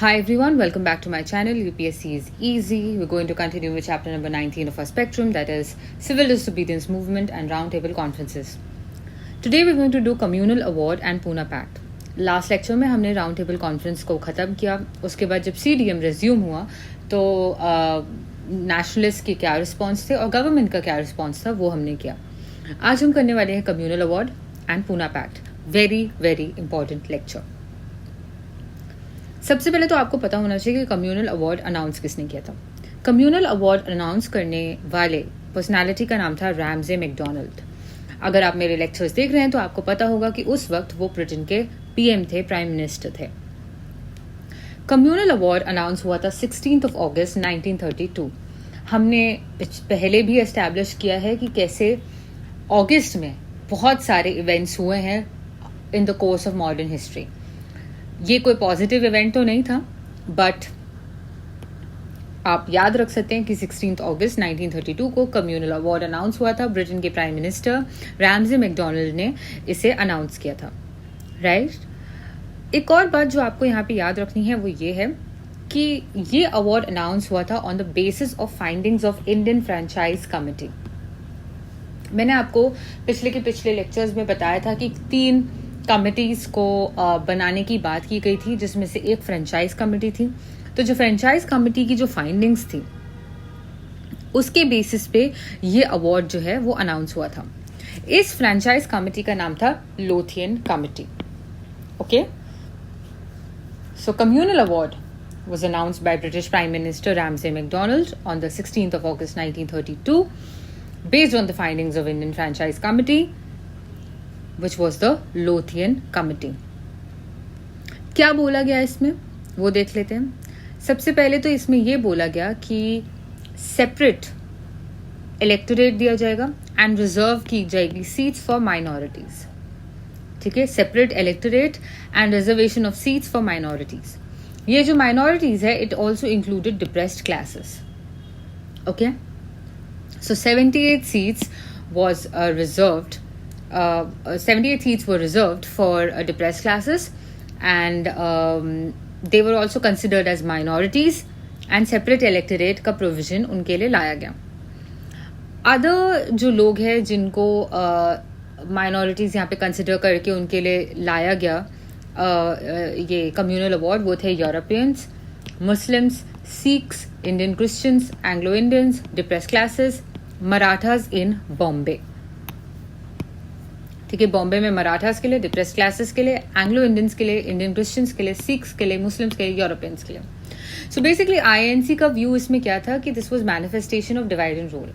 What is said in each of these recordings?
Hi everyone, welcome back to my channel. UPSC is easy. We're going to continue with chapter number 19 of our spectrum, that is Civil Disobedience Movement and Roundtable Conferences. Today we're going to do Communal Award and Pune Pact. Last lecture में हमने round table conference को ख़त्म किया. उसके बाद जब CDM resume हुआ तो नेशनलिस्ट के क्या रिस्पॉन्स थे और गवर्नमेंट का क्या रिस्पॉन्स था वो हमने किया. आज हम करने वाले हैं communal award and Poona pact. Very very important lecture. सबसे पहले तो आपको पता होना चाहिए कि कम्युनल अवार्ड अनाउंस किसने किया था. कम्युनल अवार्ड अनाउंस करने वाले पर्सनालिटी का नाम था रैमजे मैकडोनाल्ड. अगर आप मेरे लेक्चर्स देख रहे हैं तो आपको पता होगा कि उस वक्त वो ब्रिटेन के PM थे, प्राइम मिनिस्टर थे. कम्युनल अवार्ड अनाउंस हुआ था 16 अगस्त 1932. हमने पहले भी एस्टैब्लिश किया है कि कैसे अगस्त में बहुत सारे इवेंट्स हुए हैं in the course of modern history. ये कोई पॉजिटिव इवेंट तो नहीं था, बट आप याद रख सकते हैं कि 16 अगस्त 1932 को कम्युनल अवार्ड अनाउंस हुआ था. ब्रिटेन के प्राइम मिनिस्टर रैमजे मैकडोनाल्ड ने इसे अनाउंस किया था. राइट. एक और बात जो आपको यहाँ पे याद रखनी है वो ये है कि ये अवार्ड अनाउंस हुआ था on the basis of findings of Indian franchise committee. मैंने आपको पिछले लेक्चर्स में बताया था कि 3 कमिटीज को बनाने की बात की गई थी, जिसमें से एक फ्रेंचाइज कमेटी थी. तो जो फ्रेंचाइज कमेटी की जो फाइंडिंग्स थी उसके बेसिस पे ये अवार्ड जो है वो अनाउंस हुआ था. इस फ्रेंचाइज कमेटी का नाम था Lothian committee. Okay. So communal award was announced by British Prime Minister Ramsay MacDonald on the 16th of August 1932 based on the findings of Indian Franchise Committee, which was the Lothian Committee. क्या बोला गया इसमें वो देख लेते हैं. सबसे पहले तो इसमें ये बोला गया कि सेपरेट इलेक्टोरेट दिया जाएगा एंड रिजर्व की जाएगी सीट्स फॉर माइनॉरिटीज. ठीक है. Separate electorate and reservation of seats for minorities. ये जो माइनॉरिटीज है it also included depressed classes. Okay. So 78 seats was reserved. 78 seats were reserved for depressed classes, and they were also considered as minorities, and separate electorate का provision उनके लिए लाया गया. Other जो लोग हैं जिनको minorities यहाँ पे consider करके उनके लिए लाया गया ये communal award, वो थे Europeans, Muslims, Sikhs, Indian Christians, Anglo Indians, depressed classes, Marathas in Bombay. ठीक है. बॉम्बे में मराठास के लिए, डिप्रेस्ड क्लासेस के लिए, एंग्लो इंडियंस के लिए, इंडियन क्रिश्चियंस के लिए, सिख्स के लिए, मुस्लिम्स के लिए, यूरोपियंस के लिए. सो बेसिकली INC का व्यू इसमें क्या था कि this was manifestation of divide and rule.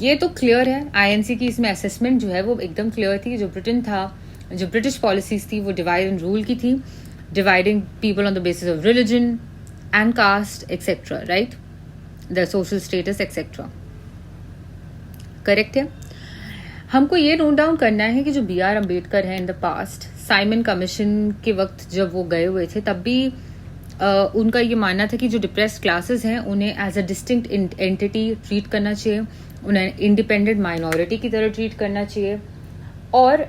ये तो क्लियर है. INC की इसमें असेसमेंट जो है वो एकदम क्लियर थी. जो ब्रिटेन था, जो ब्रिटिश पॉलिसीज थी वो डिवाइड एंड रूल की थी, dividing people on the basis of religion and caste etcetera. Right. The social status etcetera. Correct है. हमको ये नोट डाउन करना है कि जो BR अम्बेडकर है in the past, Simon commission के वक्त जब वो गए हुए थे तब भी उनका ये मानना था कि जो डिप्रेस्ड क्लासेस हैं उन्हें as a distinct entity treat करना चाहिए, उन्हें इंडिपेंडेंट माइनॉरिटी की तरह ट्रीट करना चाहिए और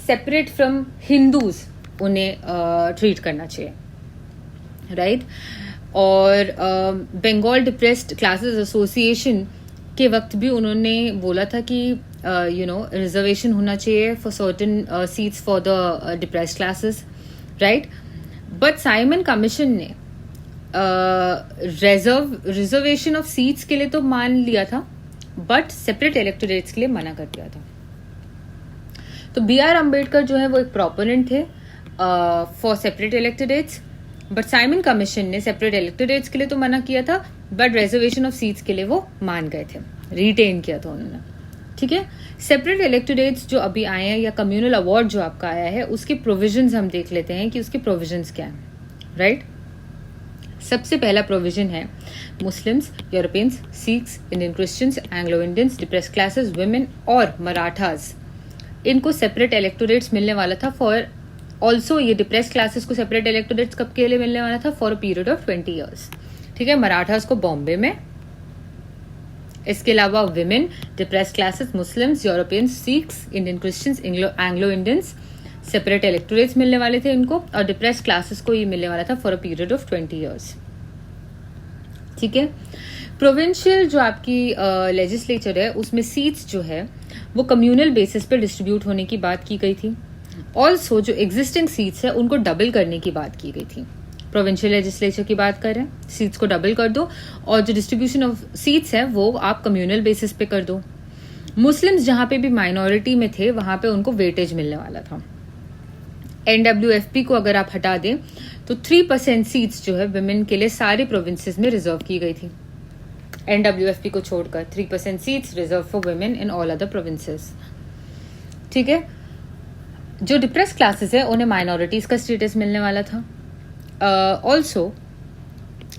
सेपरेट फ्रॉम हिंदूज उन्हें ट्रीट करना चाहिए. राइट. और बंगाल डिप्रेस्ड क्लासेस एसोसिएशन के वक्त भी उन्होंने बोला था कि रिजर्वेशन होना चाहिए for certain seats for the depressed classes. Right. But Simon commission ने रिजर्वेशन ऑफ सीट्स के लिए तो मान लिया था, बट सेपरेट इलेक्टोरेट्स के लिए मना कर दिया था. तो BR अम्बेडकर जो है वो एक प्रोपोनेंट थे for separate electorates, but Simon commission ने सेपरेट इलेक्टोरेट्स के लिए तो मना किया था, बट रिजर्वेशन ऑफ सीट्स के लिए वो मान गए थे, रिटेन किया था उन्होंने. ठीक है. सेपरेट इलेक्टोरेट्स जो अभी आए हैं या कम्युनल अवार्ड जो आपका आया है उसके प्रोविजंस हम देख लेते हैं कि उसके प्रोविजंस क्या हैं. राइट. सबसे पहला प्रोविजन है Muslims, Europeans, Sikhs, Indian Christians, Anglo Indians, depressed classes, women और मराठास, इनको सेपरेट इलेक्टोरेट्स मिलने वाला था फॉर. ऑल्सो ये डिप्रेस्ड क्लासेस को सेपरेट इलेक्टोरेट्स कब के लिए मिलने वाला था? For a period of 20 years. ठीक है. मराठास को बॉम्बे में, इसके अलावा women, depressed classes, Muslims, Europeans, Sikhs, Indian Christians, Anglo Indians, separate electorates मिलने वाले थे इनको, और डिप्रेस क्लासेस को ये मिलने वाला था for a period of 20 years. ठीक है। प्रोविंशियल जो आपकी लेजिस्लेचर है उसमें सीट्स जो है वो कम्युनल बेसिस पे डिस्ट्रीब्यूट होने की बात की गई थी। ऑल्सो जो एग्जिस्टिंग सीट्स है उनको डबल करने की बात की गई थी। प्रोविंशियल लेजिस्लेचर की बात करें, सीट्स को डबल कर दो और जो डिस्ट्रीब्यूशन ऑफ सीट्स है वो आप कम्युनल बेसिस पे कर दो। मुस्लिम्स जहां पे भी माइनॉरिटी में थे वहां पे उनको वेटेज मिलने वाला था। NWFP को अगर आप हटा दें तो 3% सीट्स जो है विमेन के लिए सारे प्रोविंसेस में रिजर्व की गई थी। NWFP को छोड़कर 3% seats reserve for women in all other provinces. ठीक है। जो डिप्रेस क्लासेस है उन्हें माइनॉरिटीज का स्टेटस मिलने वाला था। ऑल्सो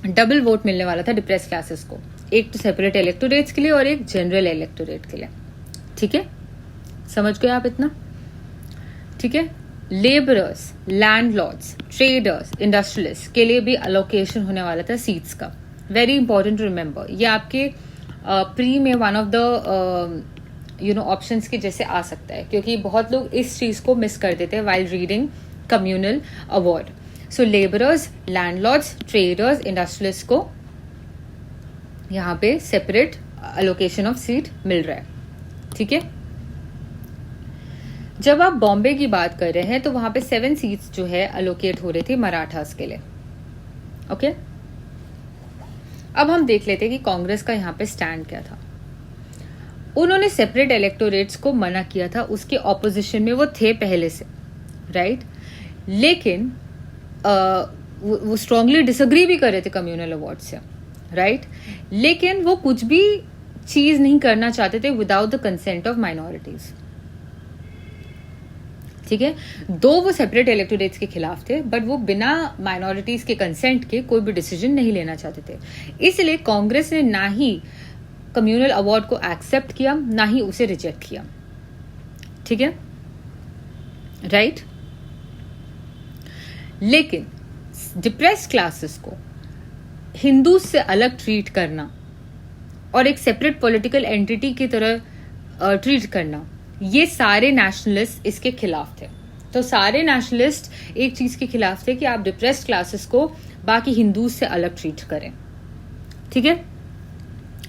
डबल वोट मिलने वाला था डिप्रेस क्लासेस को, एक तो सेपरेट इलेक्टोरेट्स के लिए और एक जनरल इलेक्टोरेट के लिए। ठीक है, समझ गए आप इतना? ठीक है। लेबरर्स, लैंडलॉर्ड्स, ट्रेडर्स, इंडस्ट्रियलिस्ट के लिए भी अलोकेशन होने वाला था सीट्स का। वेरी इंपॉर्टेंट टू रिमेंबर, ये आपके प्री में वन ऑफ द ऑप्शंस के जैसे आ सकता है, क्योंकि बहुत लोग इस चीज को मिस कर देते हैं वाइल रीडिंग कम्युनल अवार्ड। सो लेबरर्स, लैंडलॉर्ड्स, ट्रेडर्स, इंडस्ट्रियलिस्ट को यहाँ पे सेपरेट अलोकेशन ऑफ सीट मिल रहा है। ठीक है। जब आप बॉम्बे की बात कर रहे हैं तो वहां पे 7 सीट्स जो है अलोकेट हो रहे थे मराठास के लिए। ओके। अब हम देख लेते हैं कि कांग्रेस का यहाँ पे स्टैंड क्या था। उन्होंने सेपरेट इलेक्टोरेट्स को मना किया था, उसके ऑपोजिशन में वो थे पहले से, राइट। लेकिन वो स्ट्रांगली डिसएग्री भी कर रहे थे कम्युनल अवार्ड से, राइट। लेकिन वो कुछ भी चीज नहीं करना चाहते थे without the consent of minorities. ठीक है। दो वो सेपरेट इलेक्टोरेट्स के खिलाफ थे, बट वो बिना माइनॉरिटीज के कंसेंट के कोई भी डिसीजन नहीं लेना चाहते थे। इसलिए कांग्रेस ने ना ही कम्युनल अवार्ड को एक्सेप्ट किया ना ही उसे रिजेक्ट किया। ठीक है, राइट। लेकिन डिप्रेस्ड क्लासेस को हिंदू से अलग ट्रीट करना और एक सेपरेट पॉलिटिकल एंटिटी की तरह ट्रीट करना, ये सारे नेशनलिस्ट इसके खिलाफ थे। तो सारे नेशनलिस्ट एक चीज के खिलाफ थे कि आप डिप्रेस्ड क्लासेस को बाकी हिंदू से अलग ट्रीट करें। ठीक है।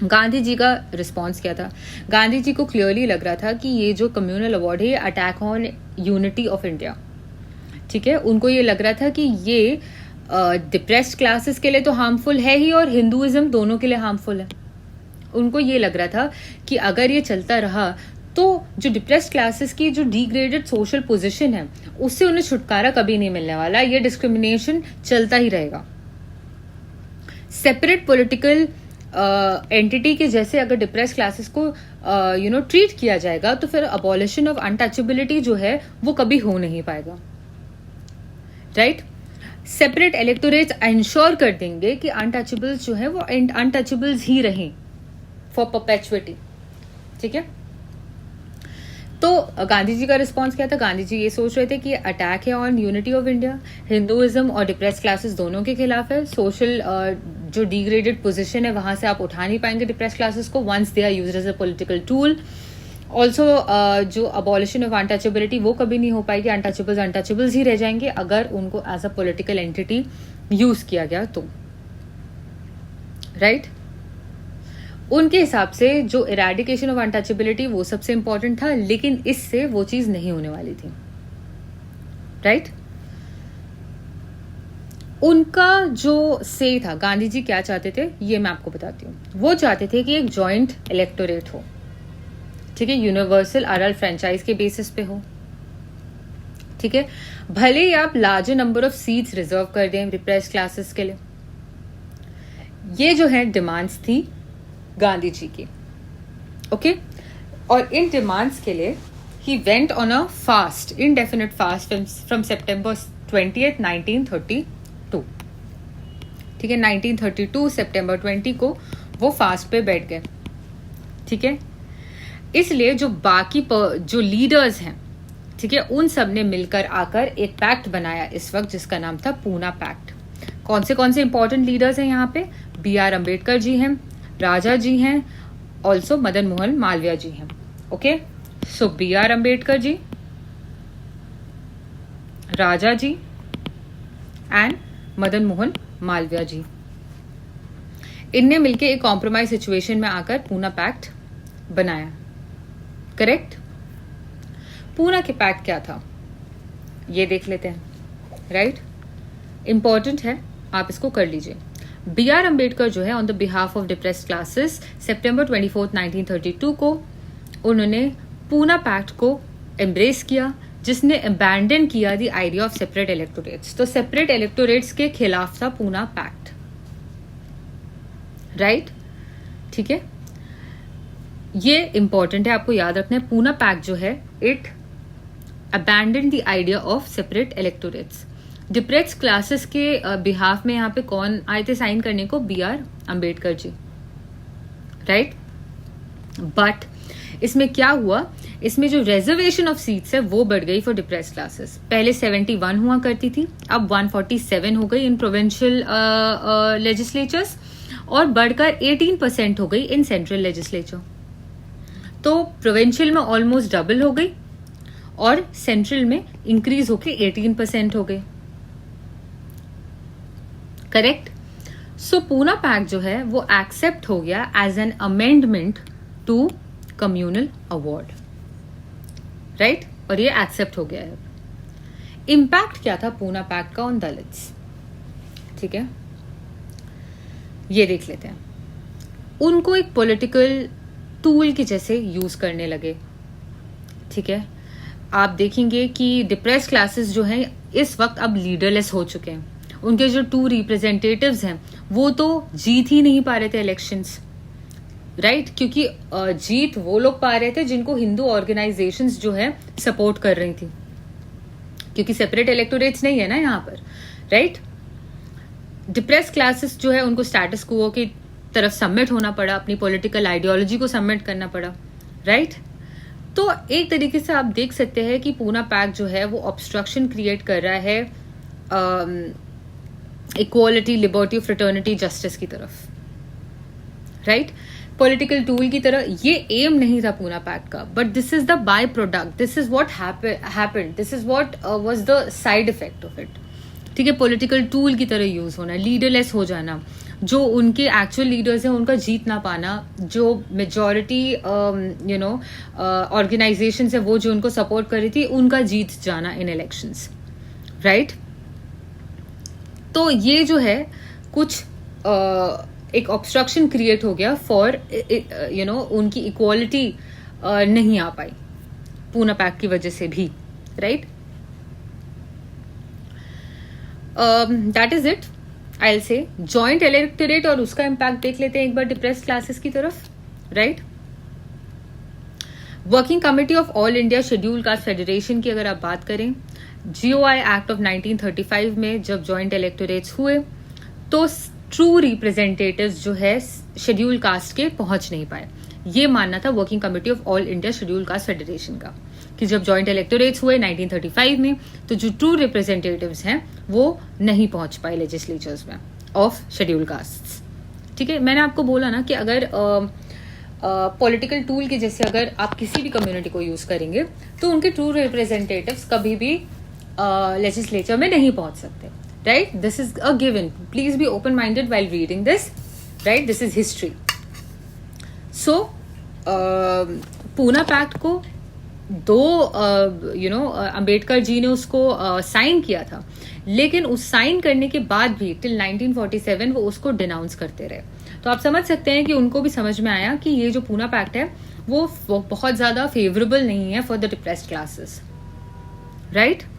गांधी जी का रिस्पॉन्स क्या था? गांधी जी को क्लियरली लग रहा था कि ये जो कम्युनल अवार्ड है ये attack on unity of India. ठीक है। उनको ये लग रहा था कि ये डिप्रेस्ड क्लासेस के लिए तो हार्मफुल है ही और हिंदुइज्म दोनों के लिए हार्मफुल है। उनको ये लग रहा था कि अगर ये चलता रहा तो जो डिप्रेस्ड क्लासेस की जो डिग्रेडेड सोशल पोजीशन है उससे उन्हें छुटकारा कभी नहीं मिलने वाला, ये डिस्क्रिमिनेशन चलता ही रहेगा। सेपरेट पॉलिटिकल एंटिटी के जैसे अगर डिप्रेस्ड क्लासेस को ट्रीट किया जाएगा तो फिर अबॉलिशन ऑफ अनटचेबिलिटी जो है वो कभी हो नहीं पाएगा, राइट। सेपरेट इलेक्टोरेट्स इंश्योर कर देंगे कि अनटचेबल्स जो है वो अनटचेबल्स ही रहें फॉर परपेचुइटी। ठीक है। तो गांधी जी का रिस्पांस क्या था? गांधी जी ये सोच रहे थे कि अटैक है on unity of India, Hinduism और डिप्रेस्ड क्लासेस दोनों के खिलाफ है। सोशल जो डिग्रेडेड पोजीशन है वहां से आप उठा नहीं पाएंगे डिप्रेस्ड क्लासेस को once they are used as a political tool. Also जो अबॉलिशन ऑफ अनटचेबिलिटी वो कभी नहीं हो पाएगी, अनटचेबल्स ही रह जाएंगे अगर उनको as a political entity use किया गया तो, राइट। उनके हिसाब से जो इरेडिकेशन ऑफ अनटचेबिलिटी वो सबसे इंपॉर्टेंट था, लेकिन इससे वो चीज नहीं होने वाली थी, राइट। उनका जो से था, गांधी जी क्या चाहते थे ये मैं आपको बताती हूँ। वो चाहते थे कि एक जॉइंट इलेक्टोरेट हो, ठीक है, यूनिवर्सल आरएल फ्रेंचाइज के बेसिस पे हो। ठीक है। भले ही आप larger number of seats reserve कर दें डिप्रेस्ड क्लासेस के लिए। ये जो है डिमांड्स थी गांधी जी की। ओके। और इन डिमांड्स के लिए he went on a fast, indefinite fast from September 20th 1932। ठीक है। 1932 सितंबर 20 को वो फास्ट पे बैठ गए। ठीक है। इसलिए जो बाकी जो लीडर्स हैं, ठीक है, उन सब ने मिलकर आकर एक पैक्ट बनाया इस वक्त जिसका नाम था पूना पैक्ट। कौन से इंपॉर्टेंट लीडर्स हैं यहाँ पे? BR अम्बेडकर जी हैं, राजा जी हैं, ऑल्सो मदन मोहन मालवीय जी हैं। Okay. So BR Ambedkar ji, Raja ji and Madan Mohan Malviya ji, इनने मिलके एक कॉम्प्रोमाइज सिचुएशन में आकर पूना पैक्ट बनाया। करेक्ट? पूना के पैक्ट क्या था ये देख लेते हैं। राइट? इंपॉर्टेंट है, आप इसको कर लीजिए। B.R. अम्बेडकर जो है on the behalf of depressed classes सितंबर 24, 1932 को उन्होंने पूना पैक्ट को एम्ब्रेस किया, जिसने अबैंडन किया the idea of separate electorates. तो सेपरेट इलेक्टोरेट्स के खिलाफ था पूना पैक्ट। राइट? ठीक है, ये इंपॉर्टेंट है, आपको याद रखना है। पूना पैक्ट जो है it abandon the idea of separate electorates. Depressed classes के बिहाफ में यहाँ पे कौन आए थे साइन करने को? B.R. Ambedkar ji. Right? But इसमें क्या हुआ, इसमें जो रिजर्वेशन ऑफ सीट्स है वो बढ़ गई फॉर डिप्रेस्ड क्लासेस। पहले 71 हुआ करती थी, अब 147 हो गई इन प्रोविंशियल लेजिस्लेचर्स, और बढ़कर 18% हो गई इन सेंट्रल लेजिस्लेचर। तो प्रोविंशियल में ऑलमोस्ट डबल हो गई और सेंट्रल में इंक्रीज होकर 18% हो गई। करेक्ट? सो पूना पैक्ट जो है वो एक्सेप्ट हो गया as an amendment to communal award. Right? और ये एक्सेप्ट हो गया है। इम्पैक्ट क्या था पूना पैक्ट का ऑन दलित्स? ठीक है, ये देख लेते हैं। उनको एक पॉलिटिकल टूल के जैसे यूज करने लगे। ठीक है, आप देखेंगे कि डिप्रेस्ड क्लासेस जो हैं इस वक्त अब लीडरलेस हो चुके हैं। उनके जो 2 रिप्रेजेंटेटिव्स हैं वो तो जीत ही नहीं पा रहे थे इलेक्शंस। राइट? क्योंकि जीत वो लोग पा रहे थे जिनको हिंदू ऑर्गेनाइजेशंस जो है सपोर्ट कर रही थी, क्योंकि सेपरेट इलेक्टोरेट्स नहीं है ना यहाँ पर। राइट? डिप्रेस्ड क्लासेस जो है उनको स्टेटस क्वो की तरफ सबमिट होना पड़ा, अपनी पॉलिटिकल आइडियोलॉजी को सबमिट करना पड़ा। राइट? तो एक तरीके से आप देख सकते हैं कि पूना पैक्ट जो है वो ऑब्स्ट्रक्शन क्रिएट कर रहा है इक्वालिटी, लिबर्टी, फ्रेटर्निटी, जस्टिस की तरफ। राइट? पॉलिटिकल टूल की तरह। ये एम नहीं था पूना पैक्ट का, but this is the by product, this is what happened, this is what was the side effect of it. ठीक है, पॉलिटिकल टूल की तरह यूज होना, लीडरलेस हो जाना, जो उनके एक्चुअल लीडर्स हैं उनका जीत ना पाना, जो मेजॉरिटी ऑर्गेनाइजेशन है वो जो उनको सपोर्ट कर रही थी उनका जीत जाना इन इलेक्शंस। राइट? तो ये जो है कुछ एक ऑब्स्ट्रक्शन क्रिएट हो गया फॉर उनकी इक्वालिटी नहीं आ पाई पूना पैक्ट की वजह से भी। Right? That is it, I will say. Joint electorate और उसका इम्पैक्ट देख लेते हैं एक बार डिप्रेस्ड क्लासेस की तरफ। Right? Working committee of all India schedule caste federation की अगर आप बात करें, GOI एक्ट ऑफ 1935 में जब जॉइंट इलेक्टोरेट्स हुए तो ट्रू रिप्रेजेंटेटिव्स जो है शेड्यूल कास्ट के पहुंच नहीं पाए। ये मानना था working committee of all India schedule caste federation का कि जब जॉइंट इलेक्टोरेट्स हुए 1935 में तो जो ट्रू रिप्रेजेंटेटिव्स हैं वो नहीं पहुंच पाए लेजिस्लेचर्स में ऑफ शेड्यूल कास्ट्स। ठीक है, मैंने आपको बोला ना कि अगर पॉलिटिकल टूल के जैसे अगर आप किसी भी कम्युनिटी को यूज करेंगे तो उनके ट्रू रिप्रेजेंटेटिव्स कभी भी लेजिस्लेचर में नहीं पहुंच सकते। Right? This is a given, please be open minded while reading this. Right? This is history. So Poona pact को अंबेडकर जी ने उसको साइन किया था, लेकिन उस साइन करने के बाद भी टिल 1947 वो उसको डिनाउंस करते रहे। तो आप समझ सकते हैं कि उनको भी समझ में आया कि ये जो पूना पैक्ट है वो बहुत ज्यादा फेवरेबल नहीं है for the depressed classes. Right?